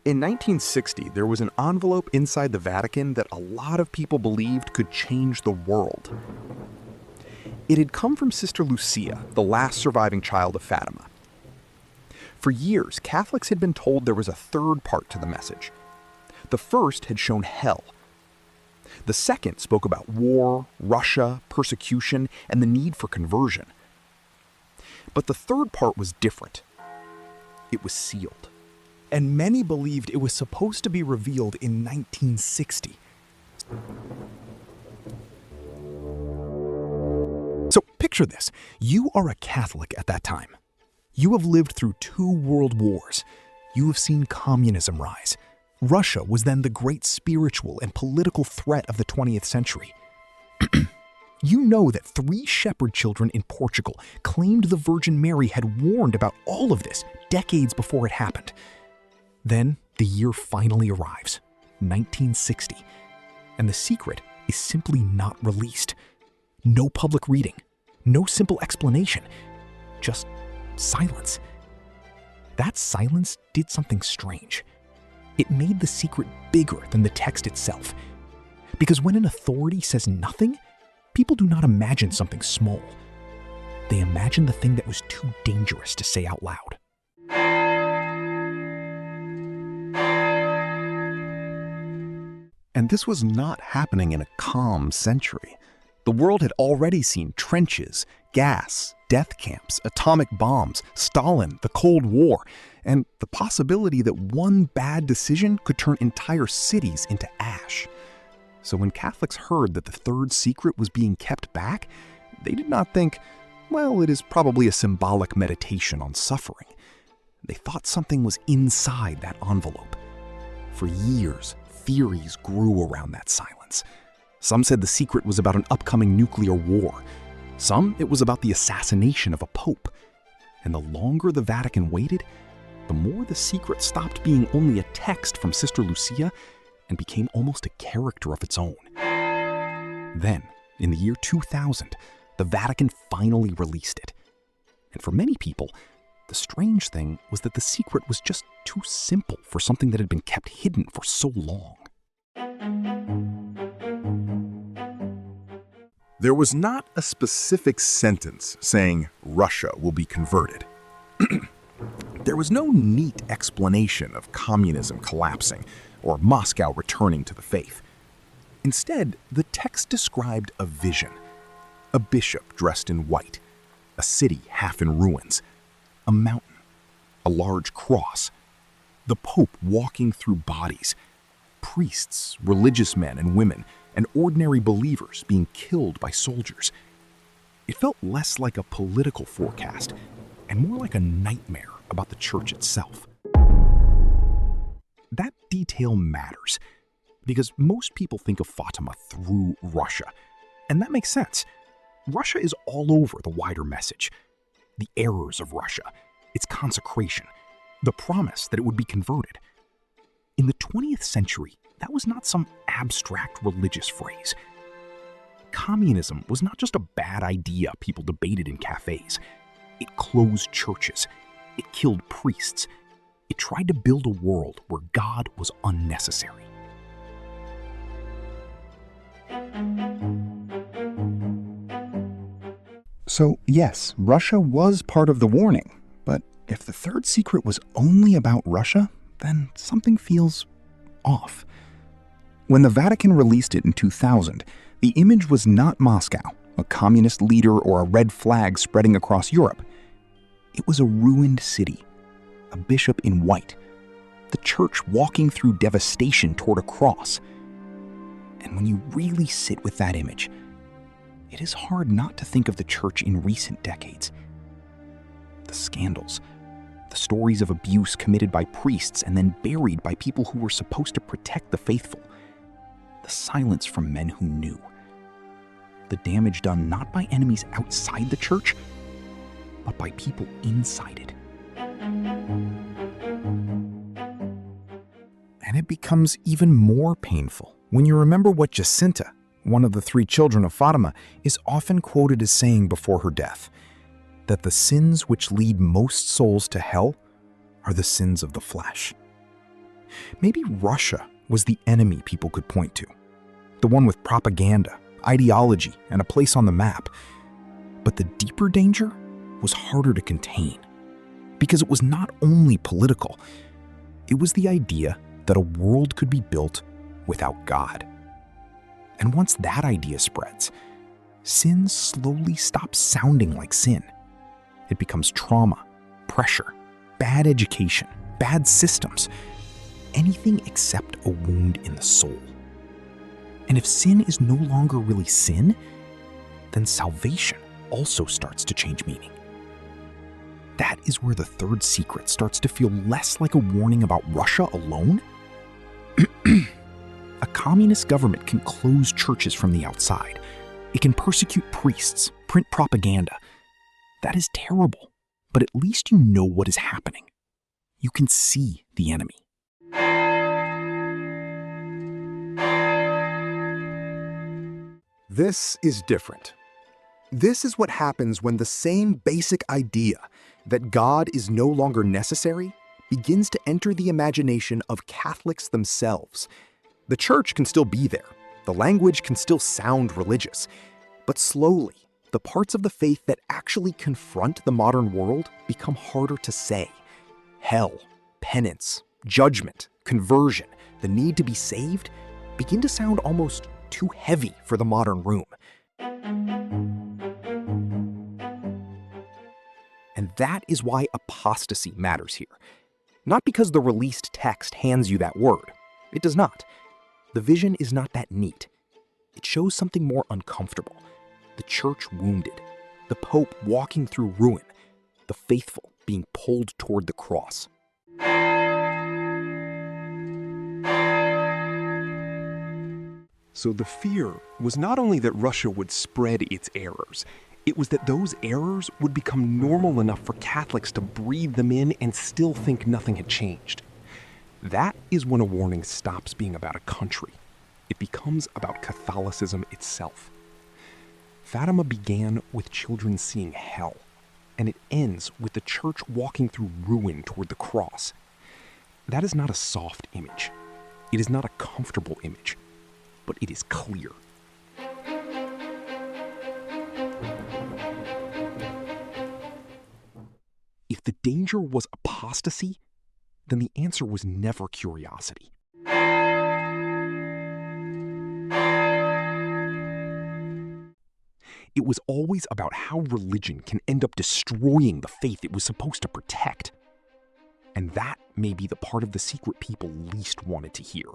In 1960, there was an envelope inside the Vatican that a lot of people believed could change the world. It had come from Sister Lucia, the last surviving child of Fatima. For years, Catholics had been told there was a third part to the message. The first had shown hell. The second spoke about war, Russia, persecution, and the need for conversion. But the third part was different. It was sealed. And many believed it was supposed to be revealed in 1960. So picture this. You are a Catholic at that time. You have lived through 2 world wars. You have seen communism rise. Russia was then the great spiritual and political threat of the 20th century. You know that 3 shepherd children in Portugal claimed the Virgin Mary had warned about all of this decades before it happened. Then the year finally arrives, 1960, and the secret is simply not released. No public reading, no simple explanation, just silence. That silence did something strange. It made the secret bigger than the text itself. Because when an authority says nothing, people do not imagine something small. They imagine the thing that was too dangerous to say out loud. And this was not happening in a calm century. The world had already seen trenches, gas, death camps, atomic bombs, Stalin, the Cold War, and the possibility that one bad decision could turn entire cities into ash. So when Catholics heard that the Third Secret was being kept back, they did not think, well, it is probably a symbolic meditation on suffering. They thought something was inside that envelope. For years, theories grew around that silence. Some said the secret was about an upcoming nuclear war. Some, it was about the assassination of a pope. And the longer the Vatican waited, the more the secret stopped being only a text from Sister Lucia and became almost a character of its own. Then, in the year 2000, the Vatican finally released it. And for many people, the strange thing was that the secret was just too simple for something that had been kept hidden for so long. There was not a specific sentence saying Russia will be converted. There was no neat explanation of communism collapsing or Moscow returning to the faith. Instead, the text described a vision. A bishop dressed in white, a city half in ruins, a mountain, a large cross, the Pope walking through bodies, priests, religious men and women, and ordinary believers being killed by soldiers. It felt less like a political forecast and more like a nightmare about the church itself. That detail matters because most people think of Fatima through Russia, and that makes sense. Russia is all over the wider message. The errors of Russia, its consecration, the promise that it would be converted. In the 20th century, that was not some abstract religious phrase. Communism was not just a bad idea people debated in cafes. It closed churches. It killed priests. It tried to build a world where God was unnecessary. So yes, Russia was part of the warning, but if the Third Secret was only about Russia, then something feels off. When the Vatican released it in 2000, the image was not Moscow, a communist leader or a red flag spreading across Europe. It was a ruined city, a bishop in white, the church walking through devastation toward a cross. And when you really sit with that image, it is hard not to think of the church in recent decades. The scandals, the stories of abuse committed by priests and then buried by people who were supposed to protect the faithful. The silence from men who knew. The damage done not by enemies outside the church, but by people inside it. And it becomes even more painful when you remember what Jacinta, one of the 3 children of Fatima, is often quoted as saying before her death, that the sins which lead most souls to hell are the sins of the flesh. Maybe Russia was the enemy people could point to, the one with propaganda, ideology, and a place on the map. But the deeper danger was harder to contain, because it was not only political, it was the idea that a world could be built without God. And once that idea spreads, sin slowly stops sounding like sin. It becomes trauma, pressure, bad education, bad systems, anything except a wound in the soul. And if sin is no longer really sin, then salvation also starts to change meaning. That is where the third secret starts to feel less like a warning about Russia alone. A communist government can close churches from the outside. It can persecute priests, print propaganda. That is terrible, but at least you know what is happening. You can see the enemy. This is different. This is what happens when the same basic idea that God is no longer necessary begins to enter the imagination of Catholics themselves. The church can still be there. The language can still sound religious. But slowly, the parts of the faith that actually confront the modern world become harder to say. Hell, penance, judgment, conversion, the need to be saved begin to sound almost too heavy for the modern room. And that is why apostasy matters here. Not because the released text hands you that word. It does not. The vision is not that neat. It shows something more uncomfortable. The church wounded, the Pope walking through ruin, the faithful being pulled toward the cross. So the fear was not only that Russia would spread its errors, it was that those errors would become normal enough for Catholics to breathe them in and still think nothing had changed. That is when a warning stops being about a country. It becomes about Catholicism itself. Fatima began with children seeing hell, and it ends with the church walking through ruin toward the cross. That is not a soft image. It is not a comfortable image, but it is clear. If the danger was apostasy, then the answer was never curiosity. It was always about how religion can end up destroying the faith it was supposed to protect. And that may be the part of the secret people least wanted to hear.